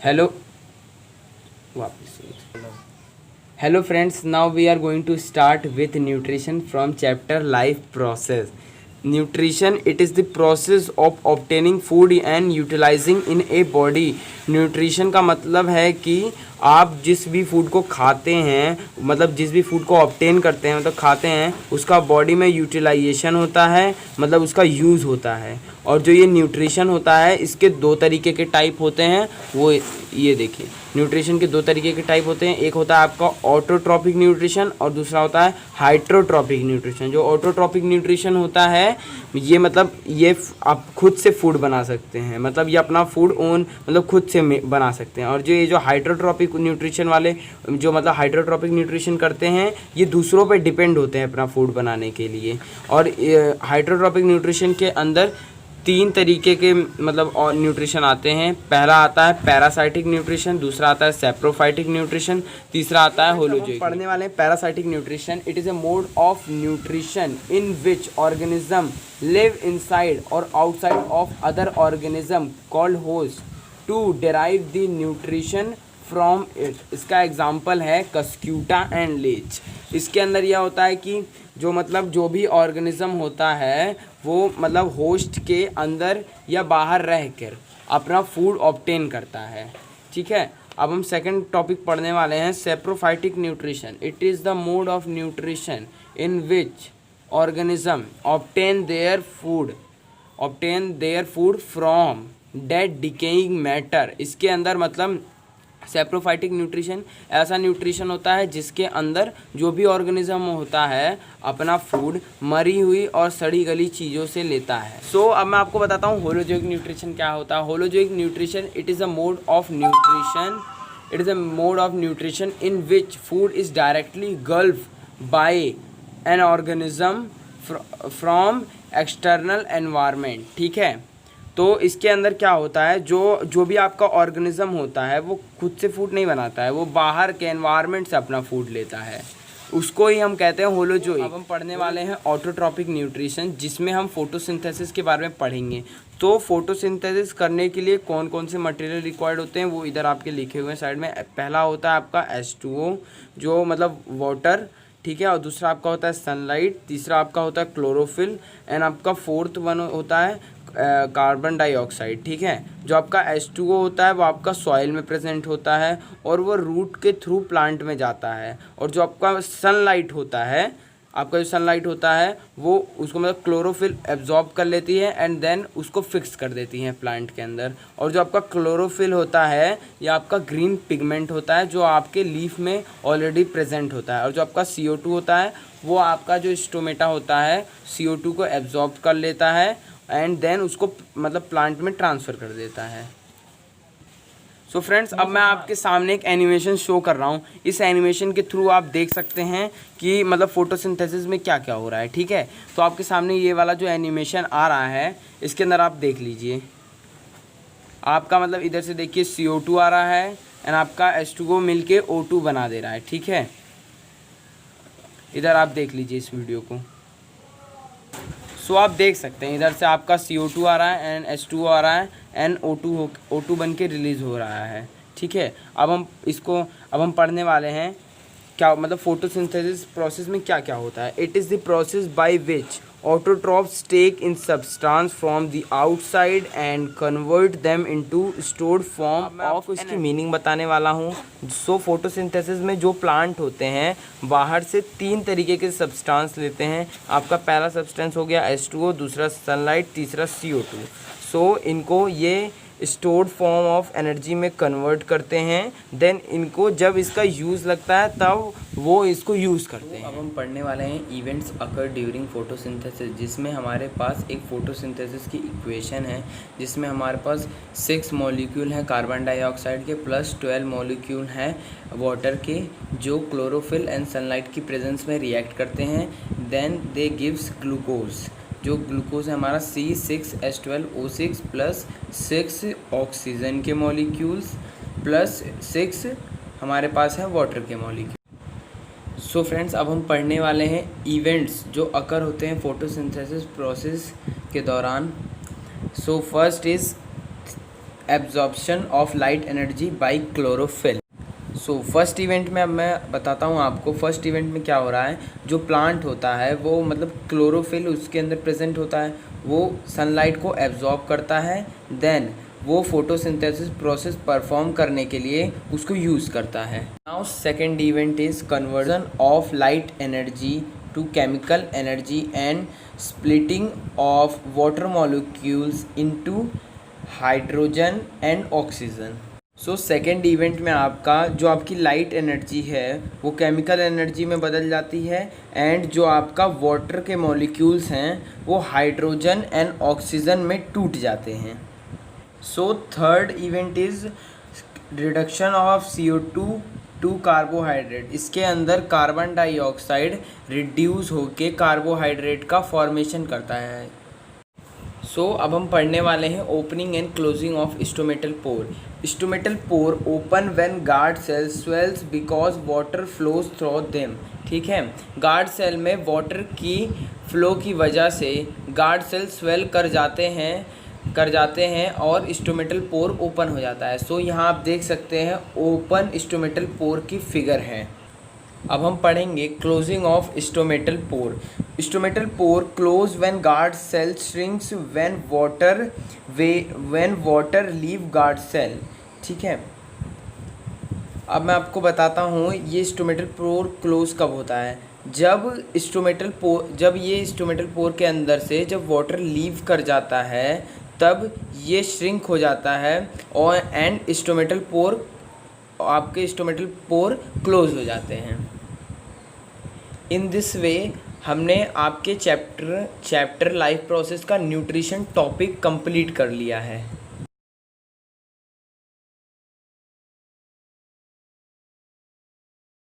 Hello, वापस Hello friends, now we are going to start with nutrition from chapter life process. Nutrition, it is the process of obtaining food and utilizing in a body. Nutrition का मतलब है कि आप जिस भी food को खाते हैं, मतलब जिस भी फूड को ऑब्टेन करते हैं, मतलब खाते हैं, उसका बॉडी में यूटिलाइजेशन होता है, मतलब उसका यूज़ होता है। और जो ये न्यूट्रिशन होता है, इसके दो तरीके के टाइप होते हैं। वो ये देखिए, न्यूट्रिशन के दो तरीके के टाइप होते हैं। एक होता है आपका ऑटोट्रॉपिक न्यूट्रिशन और दूसरा होता है हाइड्रोट्रॉपिक न्यूट्रिशन। जो ऑटोट्रॉपिक न्यूट्रिशन होता है, ये मतलब ये आप खुद से फूड बना सकते हैं, मतलब ये अपना फूड ओन मतलब खुद से बना सकते हैं। और जो ये जो हाइड्रोट्रॉपिक न्यूट्रिशन वाले जो मतलब हाइड्रोट्रॉपिक न्यूट्रिशन करते हैं, ये दूसरों पे डिपेंड होते हैं अपना फूड बनाने के लिए। और हाइड्रोट्रॉपिक न्यूट्रिशन के अंदर तीन तरीके के मतलब और न्यूट्रिशन आते हैं। पहला आता है पैरासाइटिक न्यूट्रिशन, दूसरा आता है सैप्रोफाइटिक न्यूट्रिशन, तीसरा आता है होलोजोइक। पढ़ने वाले parasitic nutrition, it is a mode of nutrition in which organism live inside और outside of other organism called host to derive the nutrition from it. इसका एग्जाम्पल है कस्क्यूटा एंड लीच। इसके अंदर यह होता है कि जो भी ऑर्गेनिज्म होता है वो मतलब होस्ट के अंदर या बाहर रहकर अपना फूड ऑब्टेन करता है। ठीक है, अब हम सेकंड टॉपिक पढ़ने वाले हैं, saprophytic nutrition. It is the mode of nutrition in which organism obtain their food from dead decaying matter. इसके अंदर मतलब सैप्रोफाइटिक न्यूट्रिशन ऐसा न्यूट्रिशन होता है जिसके अंदर जो भी ऑर्गेनिज्म होता है अपना फूड मरी हुई और सड़ी गली चीज़ों से लेता है। अब मैं आपको बताता हूँ होलोजोइक न्यूट्रिशन क्या होता है। Holozoic nutrition, it is a mode of nutrition in which food is directly gulped by an organism from external environment. ठीक है, तो इसके अंदर क्या होता है, जो भी आपका ऑर्गेनिज्म होता है वो खुद से फूड नहीं बनाता है, वो बाहर के एनवायरनमेंट से अपना फूड लेता है, उसको ही हम कहते हैं होलोजोइक। अब हम पढ़ने वाले हैं ऑटोट्रॉपिक न्यूट्रिशन, जिसमें हम फोटोसिंथेसिस के बारे में पढ़ेंगे। तो फोटोसिंथेसिस करने के लिए कौन कौन से मटेरियल रिक्वायर्ड होते हैं वो इधर आपके लिखे हुए हैं साइड में। पहला होता है आपका H2O, जो मतलब वाटर, ठीक है, और दूसरा आपका होता है सनलाइट, तीसरा आपका होता है क्लोरोफिल, एंड आपका फोर्थ वन होता है कार्बन डाइऑक्साइड। ठीक है, जो आपका H2O होता है वो आपका सॉइल में प्रेजेंट होता है और वो रूट के थ्रू प्लांट में जाता है। और जो आपका सनलाइट होता है, वो उसको मतलब क्लोरोफिल एब्जॉर्ब कर लेती है एंड देन उसको फिक्स कर देती है प्लांट के अंदर। और जो आपका क्लोरोफिल होता है ये आपका ग्रीन पिगमेंट होता है जो आपके लीफ में ऑलरेडी प्रेजेंट होता है। और जो आपका CO2 होता है वो आपका जो स्टोमेटा होता है CO2 को एब्जॉर्ब कर लेता है एंड देन उसको मतलब प्लांट में ट्रांसफ़र कर देता है। सो फ्रेंड्स, अब मैं आपके सामने एक एनिमेशन शो कर रहा हूँ। इस एनिमेशन के थ्रू आप देख सकते हैं कि मतलब फोटोसिंथेसिस में क्या क्या हो रहा है। ठीक है, तो आपके सामने ये वाला जो एनिमेशन आ रहा है, इसके अंदर आप देख लीजिए। आपका मतलब इधर से देखिए CO2 आ रहा है एंड आपका H2O मिलके O2 बना दे रहा है। ठीक है, इधर आप देख लीजिए इस वीडियो को। आप देख सकते हैं इधर से आपका CO2 आ रहा है एंड H2O आ रहा है एंड O2 बन के रिलीज़ हो रहा है। ठीक है, अब हम पढ़ने वाले हैं क्या मतलब फोटोसिंथेसिस प्रोसेस में क्या क्या होता है। It is the process by which autotrophs take in substance from the outside and convert them into stored form. मैं आपको इसकी मीनिंग बताने वाला हूँ। फोटोसिंथेसिस में जो प्लांट होते हैं बाहर से तीन तरीके के सब्सटेंस लेते हैं। आपका पहला सब्सटेंस हो गया H2O, दूसरा सनलाइट, तीसरा CO2। इनको ये स्टोर्ड फॉर्म ऑफ एनर्जी में कन्वर्ट करते हैं। देन इनको जब इसका यूज़ लगता है तब वो इसको यूज़ करते हैं। अब हम पढ़ने वाले हैं इवेंट्स अकर ड्यूरिंग फोटोसिंथेसिस, जिसमें हमारे पास एक फोटोसिंथेसिस की इक्वेशन है, जिसमें हमारे पास 6 मॉलिक्यूल हैं कार्बन डाइऑक्साइड के प्लस 12 मॉलिक्यूल हैं वाटर के, जो क्लोरोफिल एंड सनलाइट की प्रेजेंस में रिएक्ट करते हैं। देन दे गिव्स ग्लूकोज, जो ग्लूकोज है हमारा C6H12O6 प्लस 6 ऑक्सीजन के मॉलिक्यूल्स प्लस 6 हमारे पास है वाटर के मॉलिक्यूल। फ्रेंड्स, अब हम पढ़ने वाले हैं इवेंट्स जो अकर होते हैं फोटोसिंथेसिस प्रोसेस के दौरान। First is absorption of light energy by chlorophyll. So first event में अब मैं बताता हूँ आपको। फर्स्ट इवेंट में क्या हो रहा है, जो प्लांट होता है वो मतलब क्लोरोफिल उसके अंदर प्रेजेंट होता है, वो सनलाइट को एब्जॉर्ब करता है, देन वो फोटोसिंथेसिस प्रोसेस परफॉर्म करने के लिए उसको यूज़ करता है। Now second event is conversion of light energy to chemical energy and splitting of water molecules into hydrogen and oxygen. So second event में आपका जो आपकी लाइट एनर्जी है वो केमिकल एनर्जी में बदल जाती है, एंड जो आपका वाटर के मॉलिक्यूल्स हैं वो हाइड्रोजन एंड ऑक्सीजन में टूट जाते हैं। So third event is reduction of CO2 to carbohydrate. इसके अंदर कार्बन डाइऑक्साइड रिड्यूस होके कार्बोहाइड्रेट का फॉर्मेशन करता है। सो अब हम पढ़ने वाले हैं opening and closing of stomatal pore. Stomatal pore open when guard cell swells because water flows through them. ठीक है, गार्ड सेल में वाटर की फ्लो की वजह से गार्ड सेल स्वेल कर जाते हैं और स्टोमेटल पोर ओपन हो जाता है। सो यहाँ आप देख सकते हैं ओपन स्टोमेटल पोर की फिगर है। अब हम पढ़ेंगे closing of stomatal pore. Stomatal pore close when guard cell shrinks when water leave guard cell. ठीक है, अब मैं आपको बताता हूँ ये स्टोमेटल पोर क्लोज कब होता है। जब ये स्टोमेटल पोर के अंदर से जब वाटर लीव कर जाता है तब ये श्रिंक हो जाता है और एंड आपके स्टोमेटल पोर क्लोज हो जाते हैं। इन दिस वे हमने आपके चैप्टर लाइफ प्रोसेस का न्यूट्रिशन टॉपिक कंप्लीट कर लिया है।